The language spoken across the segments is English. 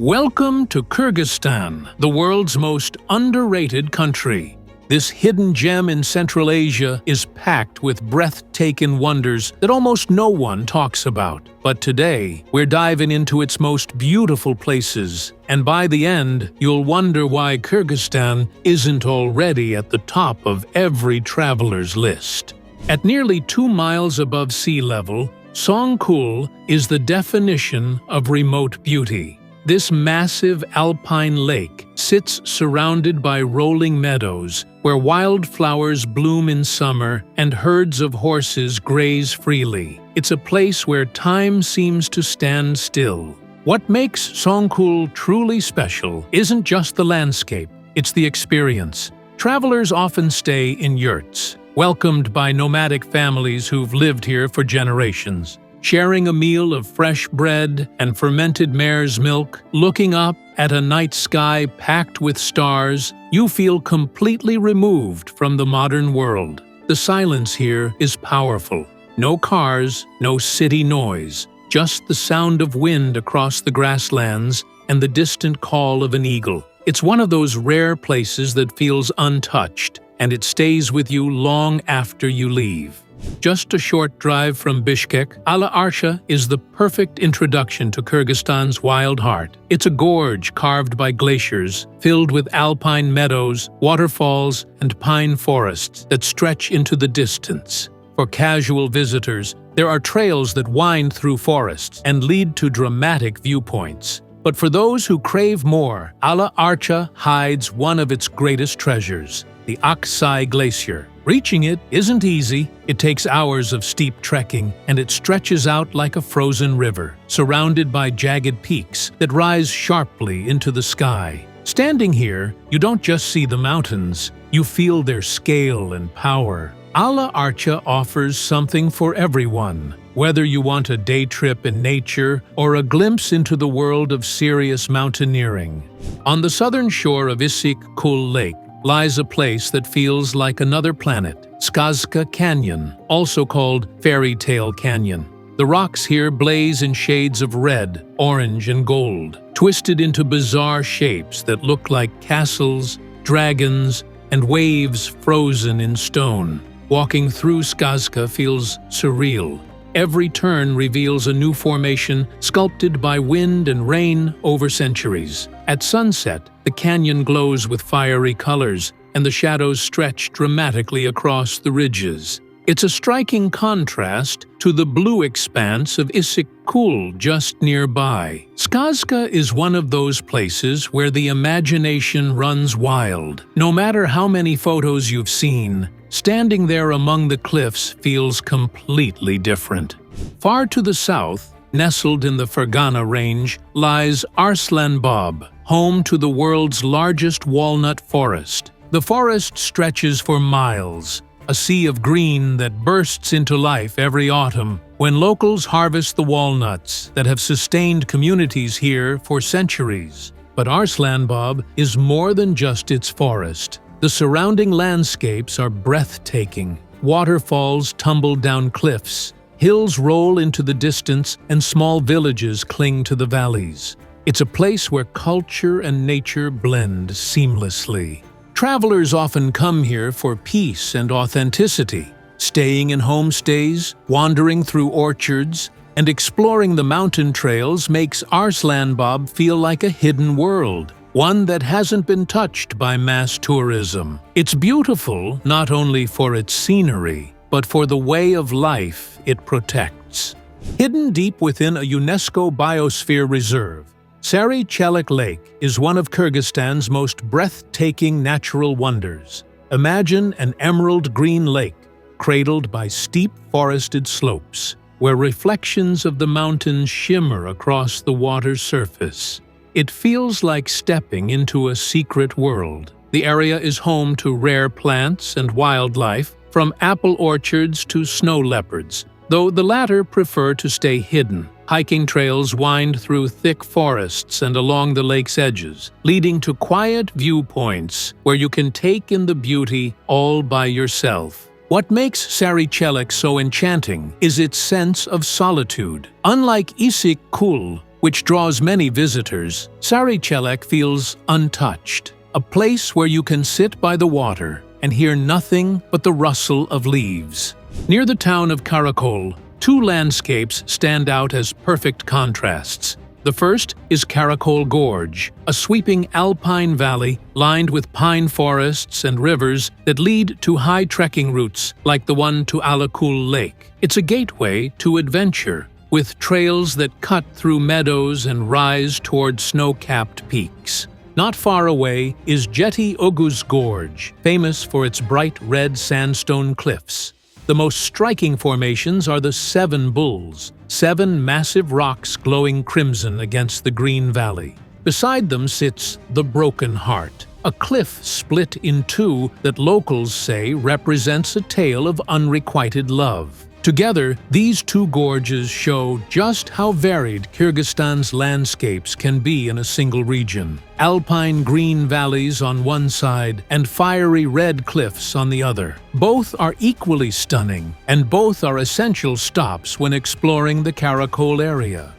Welcome to Kyrgyzstan, the world's most underrated country. This hidden gem in Central Asia is packed with breathtaking wonders that almost no one talks about. But today, we're diving into its most beautiful places, and by the end, you'll wonder why Kyrgyzstan isn't already at the top of every traveler's list. At nearly 2 miles above sea level, Song-Kul is the definition of remote beauty. This massive alpine lake sits surrounded by rolling meadows where wildflowers bloom in summer and herds of horses graze freely. It's a place where time seems to stand still. What makes Song-Kul truly special isn't just the landscape, it's the experience. Travelers often stay in yurts, welcomed by nomadic families who've lived here for generations. Sharing a meal of fresh bread and fermented mare's milk, looking up at a night sky packed with stars, you feel completely removed from the modern world. The silence here is powerful. No cars, no city noise, just the sound of wind across the grasslands and the distant call of an eagle. It's one of those rare places that feels untouched, and it stays with you long after you leave. Just a short drive from Bishkek, Ala-Archa is the perfect introduction to Kyrgyzstan's wild heart. It's a gorge carved by glaciers, filled with alpine meadows, waterfalls, and pine forests that stretch into the distance. For casual visitors, there are trails that wind through forests and lead to dramatic viewpoints. But for those who crave more, Ala-Archa hides one of its greatest treasures, the Aksai Glacier. Reaching it isn't easy. It takes hours of steep trekking, and it stretches out like a frozen river, surrounded by jagged peaks that rise sharply into the sky. Standing here, you don't just see the mountains, you feel their scale and power. Ala-Archa offers something for everyone, whether you want a day trip in nature or a glimpse into the world of serious mountaineering. On the southern shore of Issyk-Kul Lake lies a place that feels like another planet, Skazka Canyon, also called Fairy Tale Canyon. The rocks here blaze in shades of red, orange, and gold, twisted into bizarre shapes that look like castles, dragons, and waves frozen in stone. Walking through Skazka feels surreal. Every turn reveals a new formation sculpted by wind and rain over centuries. At sunset, the canyon glows with fiery colors, and the shadows stretch dramatically across the ridges. It's a striking contrast to the blue expanse of Issyk-Kul just nearby. Skazka is one of those places where the imagination runs wild. No matter how many photos you've seen, standing there among the cliffs feels completely different. Far to the south, nestled in the Fergana Range, lies Arslanbob, home to the world's largest walnut forest. The forest stretches for miles, a sea of green that bursts into life every autumn when locals harvest the walnuts that have sustained communities here for centuries. But Arslanbob is more than just its forest. The surrounding landscapes are breathtaking. Waterfalls tumble down cliffs, hills roll into the distance, and small villages cling to the valleys. It's a place where culture and nature blend seamlessly. Travelers often come here for peace and authenticity, staying in homestays, wandering through orchards, and exploring the mountain trails makes Arslanbob feel like a hidden world, one that hasn't been touched by mass tourism. It's beautiful not only for its scenery, but for the way of life it protects. Hidden deep within a UNESCO Biosphere Reserve, Sary-Chelek Lake is one of Kyrgyzstan's most breathtaking natural wonders. Imagine an emerald green lake, cradled by steep forested slopes, where reflections of the mountains shimmer across the water's surface. It feels like stepping into a secret world. The area is home to rare plants and wildlife, from apple orchards to snow leopards, though the latter prefer to stay hidden. Hiking trails wind through thick forests and along the lake's edges, leading to quiet viewpoints where you can take in the beauty all by yourself. What makes Sary-Chelek so enchanting is its sense of solitude. Unlike Issyk-Kul, which draws many visitors, Sary-Chelek feels untouched, a place where you can sit by the water and hear nothing but the rustle of leaves. Near the town of Karakol, two landscapes stand out as perfect contrasts. The first is Karakol Gorge, a sweeping alpine valley lined with pine forests and rivers that lead to high trekking routes like the one to Issyk-Kul Lake. It's a gateway to adventure, with trails that cut through meadows and rise toward snow-capped peaks. Not far away is Jeti-Ögüz Gorge, famous for its bright red sandstone cliffs. The most striking formations are the Seven Bulls, 7 massive rocks glowing crimson against the green valley. Beside them sits the Broken Heart, a cliff split in two that locals say represents a tale of unrequited love. Together, these two gorges show just how varied Kyrgyzstan's landscapes can be in a single region. Alpine green valleys on one side and fiery red cliffs on the other. Both are equally stunning, and both are essential stops when exploring the Karakol area.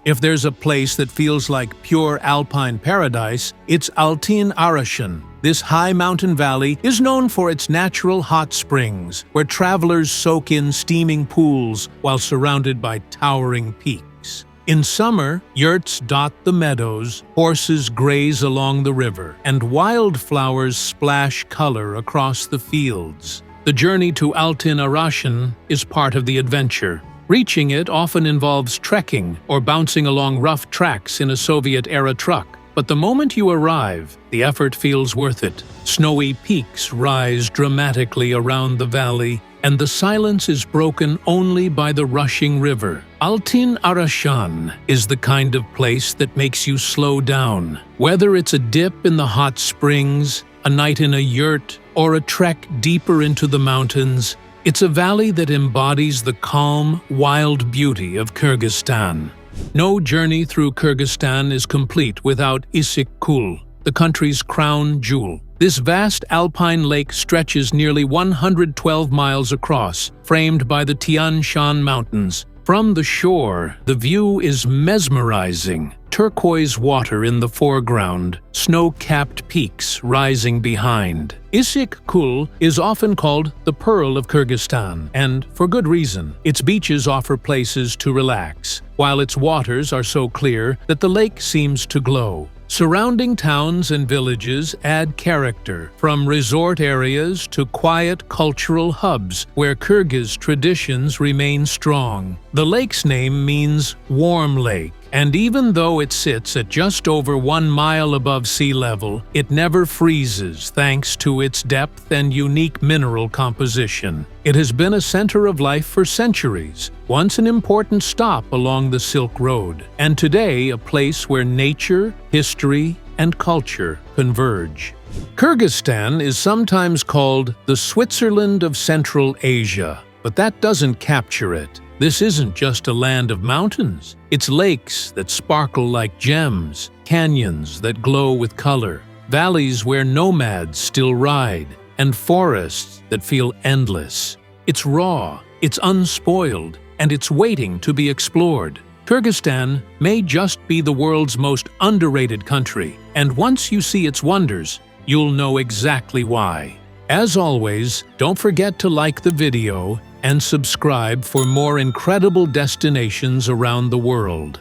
If there's a place that feels like pure alpine paradise, it's Altyn Arashan. This high mountain valley is known for its natural hot springs, where travelers soak in steaming pools while surrounded by towering peaks. In summer, yurts dot the meadows, horses graze along the river, and wildflowers splash color across the fields. The journey to Altyn Arashan is part of the adventure. Reaching it often involves trekking or bouncing along rough tracks in a Soviet-era truck. But the moment you arrive, the effort feels worth it. Snowy peaks rise dramatically around the valley, and the silence is broken only by the rushing river. Altyn Arashan is the kind of place that makes you slow down. Whether it's a dip in the hot springs, a night in a yurt, or a trek deeper into the mountains, it's a valley that embodies the calm, wild beauty of Kyrgyzstan. No journey through Kyrgyzstan is complete without Issyk-Kul, the country's crown jewel. This vast alpine lake stretches nearly 112 miles across, framed by the Tian Shan Mountains. From the shore, the view is mesmerizing. Turquoise water in the foreground, snow-capped peaks rising behind. Issyk-Kul is often called the Pearl of Kyrgyzstan, and for good reason. Its beaches offer places to relax, while its waters are so clear that the lake seems to glow. Surrounding towns and villages add character, from resort areas to quiet cultural hubs where Kyrgyz traditions remain strong. The lake's name means warm lake, and even though it sits at just over 1 mile above sea level, it never freezes thanks to its depth and unique mineral composition. It has been a center of life for centuries, once an important stop along the Silk Road, and today a place where nature, history, and culture converge. Kyrgyzstan is sometimes called the Switzerland of Central Asia, but that doesn't capture it. This isn't just a land of mountains. It's lakes that sparkle like gems, canyons that glow with color, valleys where nomads still ride, and forests that feel endless. It's raw, it's unspoiled, and it's waiting to be explored. Kyrgyzstan may just be the world's most underrated country, and once you see its wonders, you'll know exactly why. As always, don't forget to like the video and subscribe for more incredible destinations around the world.